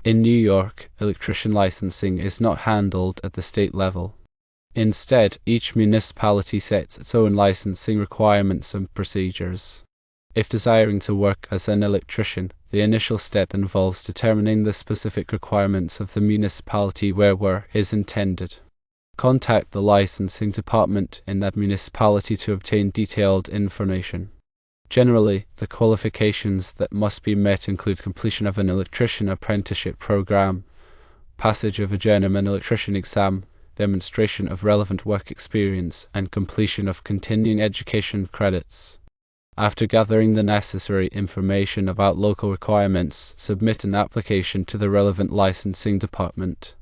In New York, electrician licensing is not handled at the state level. Instead, each municipality sets its own licensing requirements and procedures. If desiring to work as an electrician, the initial step involves determining the specific requirements of the municipality where work is intended. Contact the licensing department in that municipality to obtain detailed information. Generally, the qualifications that must be met include completion of an electrician apprenticeship program, passage of a journeyman electrician exam, demonstration of relevant work experience, and completion of continuing education credits. After gathering the necessary information about local requirements, submit an application to the relevant licensing department.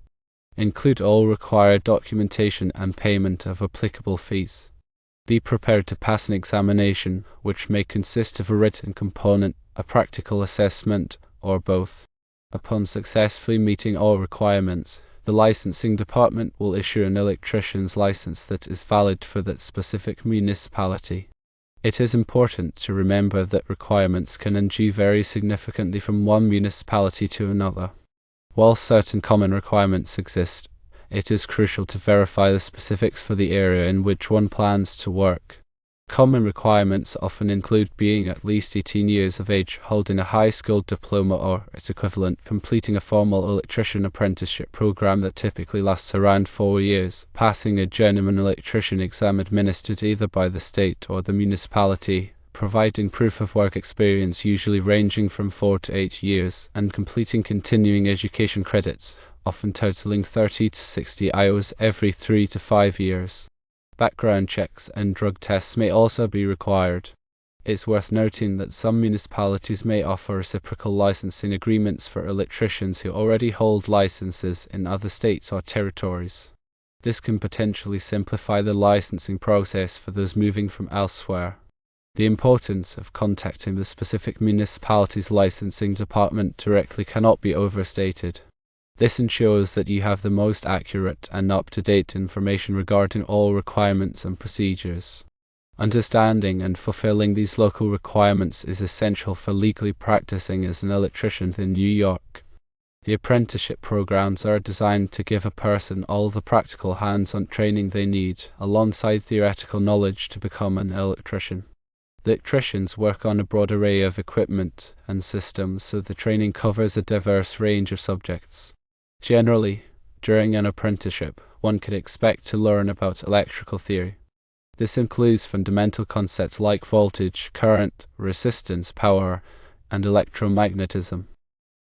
Include all required documentation and payment of applicable fees. Be prepared to pass an examination, which may consist of a written component, a practical assessment, or both. Upon successfully meeting all requirements, the licensing department will issue an electrician's license that is valid for that specific municipality. It is important to remember that requirements can indeed vary significantly from one municipality to another. While certain common requirements exist, it is crucial to verify the specifics for the area in which one plans to work. Common requirements often include being at least 18 years of age, holding a high school diploma or its equivalent, completing a formal electrician apprenticeship program that typically lasts around 4 years, passing a journeyman electrician exam administered either by the state or the municipality, providing proof of work experience usually ranging from 4 to 8 years, and completing continuing education credits, often totaling 30 to 60 hours every 3 to 5 years. Background checks and drug tests may also be required. It's worth noting that some municipalities may offer reciprocal licensing agreements for electricians who already hold licenses in other states or territories. This can potentially simplify the licensing process for those moving from elsewhere. The importance of contacting the specific municipality's licensing department directly cannot be overstated. This ensures that you have the most accurate and up-to-date information regarding all requirements and procedures. Understanding and fulfilling these local requirements is essential for legally practicing as an electrician in New York. The apprenticeship programs are designed to give a person all the practical hands-on training they need, alongside theoretical knowledge to become an electrician. Electricians work on a broad array of equipment and systems, so the training covers a diverse range of subjects. Generally, during an apprenticeship, one could expect to learn about electrical theory. This includes fundamental concepts like voltage, current, resistance, power, and electromagnetism.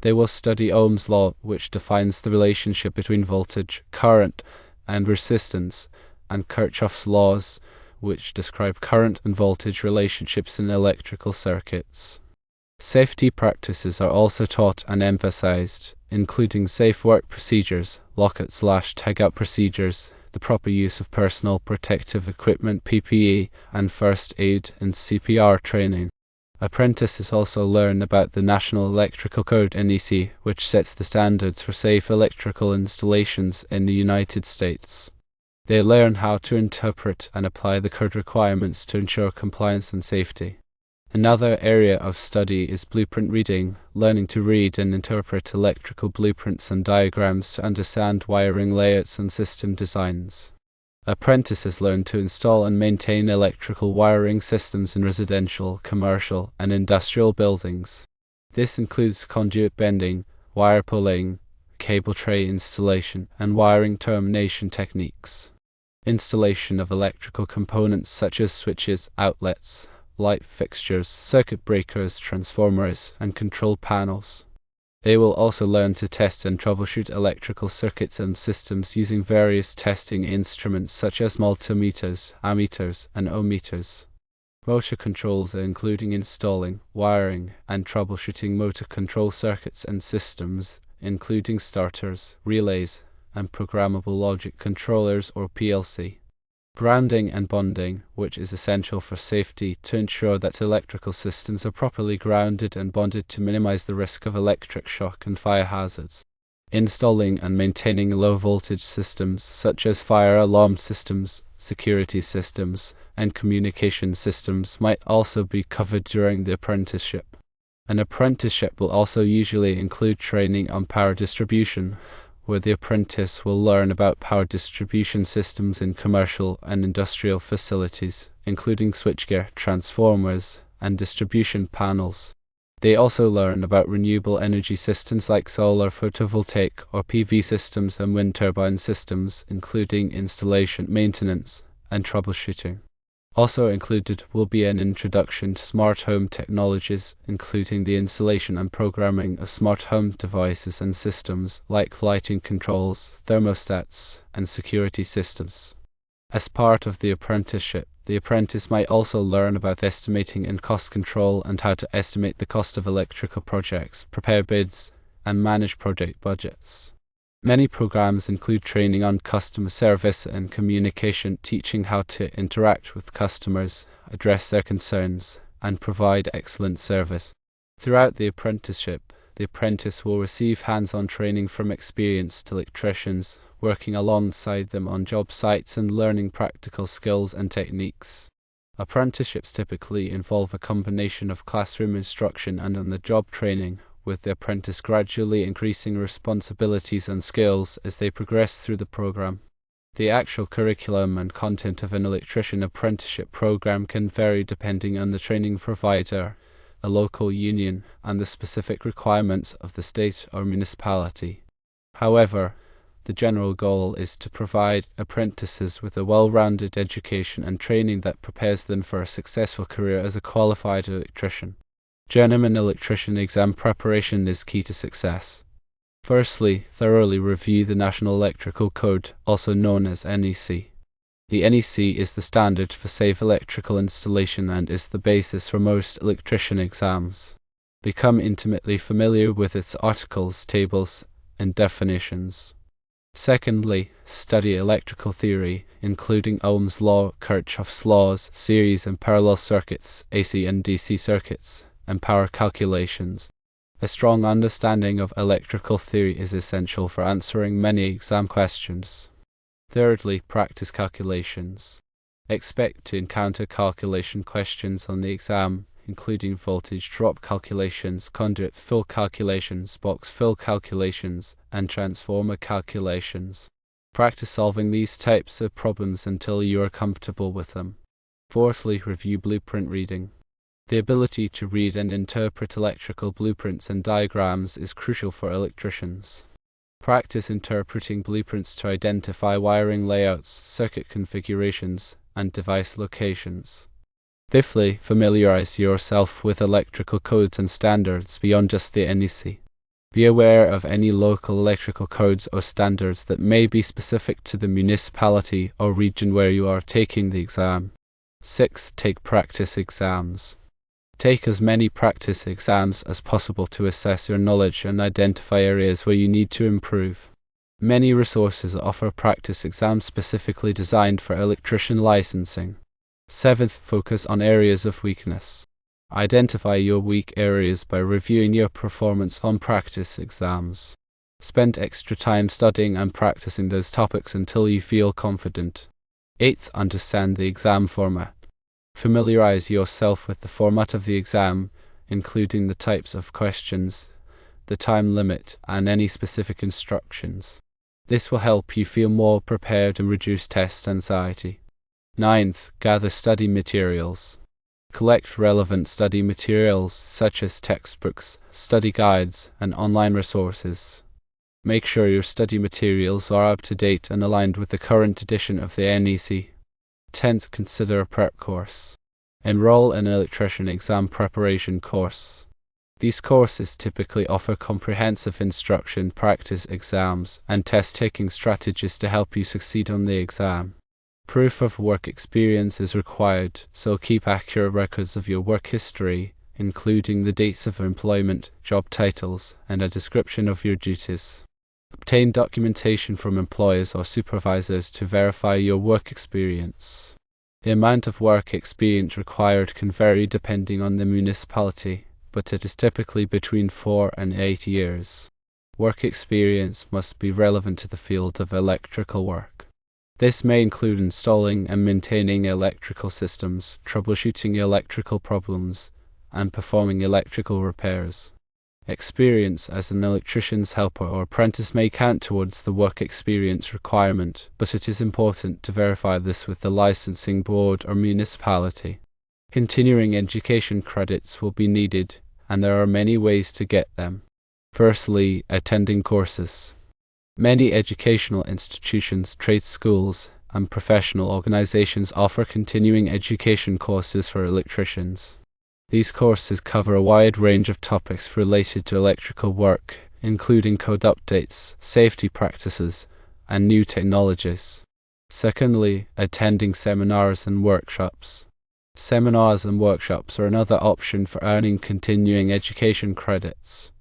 They will study Ohm's law, which defines the relationship between voltage, current, and resistance, and Kirchhoff's laws, which describe current and voltage relationships in electrical circuits. Safety practices are also taught and emphasized, including safe work procedures, lockout/tagout procedures, the proper use of personal protective equipment (PPE), and first aid and CPR training. Apprentices also learn about the National Electrical Code (NEC), which sets the standards for safe electrical installations in the United States. They learn how to interpret and apply the code requirements to ensure compliance and safety. Another area of study is blueprint reading, learning to read and interpret electrical blueprints and diagrams to understand wiring layouts and system designs. Apprentices learn to install and maintain electrical wiring systems in residential, commercial, and industrial buildings. This includes conduit bending, wire pulling, cable tray installation, and wiring termination techniques. Installation of electrical components such as switches, outlets, light fixtures, circuit breakers, transformers, and control panels. They will also learn to test and troubleshoot electrical circuits and systems using various testing instruments such as multimeters, ammeters, and ohmmeters. Motor controls including installing, wiring, and troubleshooting motor control circuits and systems, including starters, relays, and programmable logic controllers or PLC. Grounding and bonding, which is essential for safety to ensure that electrical systems are properly grounded and bonded to minimize the risk of electric shock and fire hazards. Installing and maintaining low voltage systems such as fire alarm systems, security systems, and communication systems might also be covered during the apprenticeship. An apprenticeship will also usually include training on power distribution, where the apprentice will learn about power distribution systems in commercial and industrial facilities, including switchgear, transformers, and distribution panels. They also learn about renewable energy systems like solar photovoltaic or PV systems and wind turbine systems, including installation, maintenance, and troubleshooting. Also included will be an introduction to smart home technologies, including the installation and programming of smart home devices and systems like lighting controls, thermostats, and security systems. As part of the apprenticeship, the apprentice might also learn about estimating and cost control and how to estimate the cost of electrical projects, prepare bids, and manage project budgets. Many programs include training on customer service and communication, teaching how to interact with customers, address their concerns, and provide excellent service. Throughout the apprenticeship, the apprentice will receive hands-on training from experienced electricians, working alongside them on job sites and learning practical skills and techniques. Apprenticeships typically involve a combination of classroom instruction and on-the-job training, with the apprentice gradually increasing responsibilities and skills as they progress through the program. The actual curriculum and content of an electrician apprenticeship program can vary depending on the training provider, a local union, and the specific requirements of the state or municipality. However, the general goal is to provide apprentices with a well-rounded education and training that prepares them for a successful career as a qualified electrician. Journeyman electrician exam preparation is key to success. Firstly, thoroughly review the National Electrical Code, also known as NEC. The NEC is the standard for safe electrical installation and is the basis for most electrician exams. Become intimately familiar with its articles, tables, and definitions. Secondly, study electrical theory, including Ohm's law, Kirchhoff's laws, series and parallel circuits, AC and DC circuits, and power calculations. A strong understanding of electrical theory is essential for answering many exam questions. Thirdly, practice calculations. Expect to encounter calculation questions on the exam, including voltage drop calculations, conduit fill calculations, box fill calculations, and transformer calculations. Practice solving these types of problems until you are comfortable with them. Fourthly, review blueprint reading. The ability to read and interpret electrical blueprints and diagrams is crucial for electricians. Practice interpreting blueprints to identify wiring layouts, circuit configurations, and device locations. Fifthly, familiarize yourself with electrical codes and standards beyond just the NEC. Be aware of any local electrical codes or standards that may be specific to the municipality or region where you are taking the exam. Sixth, take practice exams. Take as many practice exams as possible to assess your knowledge and identify areas where you need to improve. Many resources offer practice exams specifically designed for electrician licensing. Seventh, focus on areas of weakness. Identify your weak areas by reviewing your performance on practice exams. Spend extra time studying and practicing those topics until you feel confident. Eighth, understand the exam format. Familiarize yourself with the format of the exam, including the types of questions, the time limit, and any specific instructions. This will help you feel more prepared and reduce test anxiety. Ninth, gather study materials. Collect relevant study materials such as textbooks, study guides, and online resources. Make sure your study materials are up to date and aligned with the current edition of the NEC. 10th, consider a prep course. Enroll in an electrician exam preparation course. These courses typically offer comprehensive instruction, practice exams, and test-taking strategies to help you succeed on the exam. Proof of work experience is required, so keep accurate records of your work history, including the dates of employment, job titles, and a description of your duties. Obtain documentation from employers or supervisors to verify your work experience. The amount of work experience required can vary depending on the municipality, but it is typically between 4 and 8 years. Work experience must be relevant to the field of electrical work. This may include installing and maintaining electrical systems, troubleshooting electrical problems, and performing electrical repairs. Experience as an electrician's helper or apprentice may count towards the work experience requirement, but it is important to verify this with the licensing board or municipality. Continuing education credits will be needed, and there are many ways to get them. Firstly, attending courses. Many educational institutions, trade schools, and professional organizations offer continuing education courses for electricians. These courses cover a wide range of topics related to electrical work, including code updates, safety practices, and new technologies. Secondly, attending seminars and workshops. Seminars and workshops are another option for earning continuing education credits.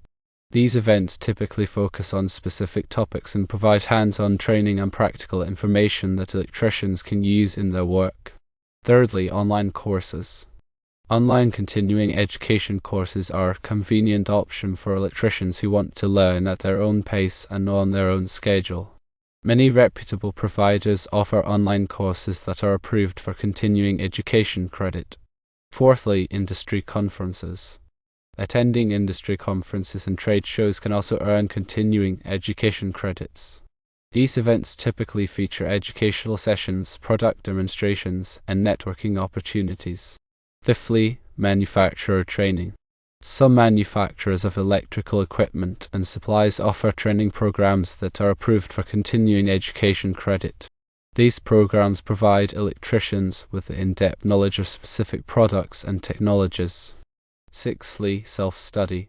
These events typically focus on specific topics and provide hands-on training and practical information that electricians can use in their work. Thirdly, online courses. Online continuing education courses are a convenient option for electricians who want to learn at their own pace and on their own schedule. Many reputable providers offer online courses that are approved for continuing education credit. Fourthly, industry conferences. Attending industry conferences and trade shows can also earn continuing education credits. These events typically feature educational sessions, product demonstrations, and networking opportunities. Fifthly, manufacturer training. Some manufacturers of electrical equipment and supplies offer training programs that are approved for continuing education credit. These programs provide electricians with in-depth knowledge of specific products and technologies. Sixthly, self-study.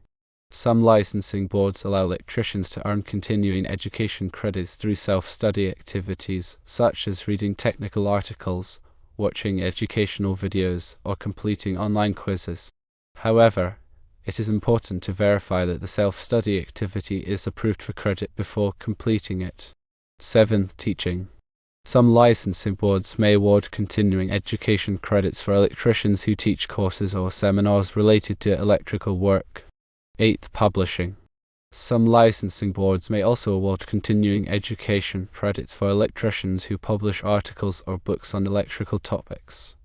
Some licensing boards allow electricians to earn continuing education credits through self-study activities, such as reading technical articles, watching educational videos, or completing online quizzes. However, it is important to verify that the self-study activity is approved for credit before completing it. Seventh, teaching. Some licensing boards may award continuing education credits for electricians who teach courses or seminars related to electrical work. Eighth, publishing. Some licensing boards may also award continuing education credits for electricians who publish articles or books on electrical topics.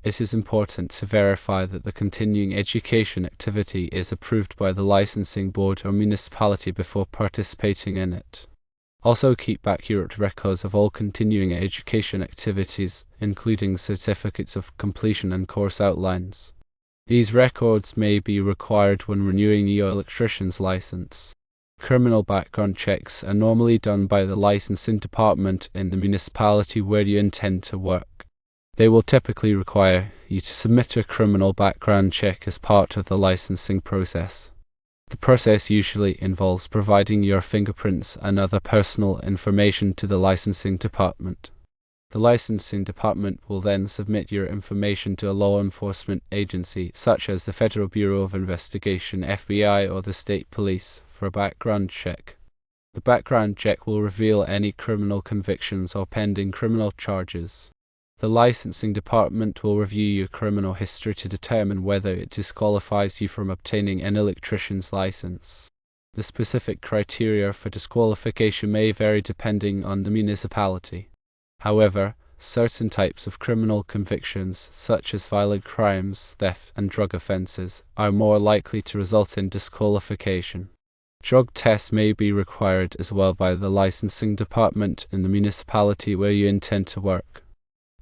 It is important to verify that the continuing education activity is approved by the licensing board or municipality before participating in it. Also, keep accurate records of all continuing education activities, including certificates of completion and course outlines. These records may be required when renewing your electrician's license. Criminal background checks are normally done by the licensing department in the municipality where you intend to work. They will typically require you to submit a criminal background check as part of the licensing process. The process usually involves providing your fingerprints and other personal information to the licensing department. The licensing department will then submit your information to a law enforcement agency, such as the Federal Bureau of Investigation (FBI) or the state police, for a background check. The background check will reveal any criminal convictions or pending criminal charges. The licensing department will review your criminal history to determine whether it disqualifies you from obtaining an electrician's license. The specific criteria for disqualification may vary depending on the municipality. However, certain types of criminal convictions, such as violent crimes, theft, and drug offenses, are more likely to result in disqualification. Drug tests may be required as well by the licensing department in the municipality where you intend to work.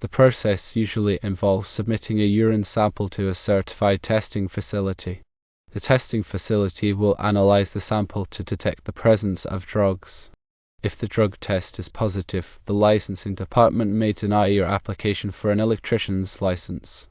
The process usually involves submitting a urine sample to a certified testing facility. The testing facility will analyze the sample to detect the presence of drugs. If the drug test is positive, the licensing department may deny your application for an electrician's license.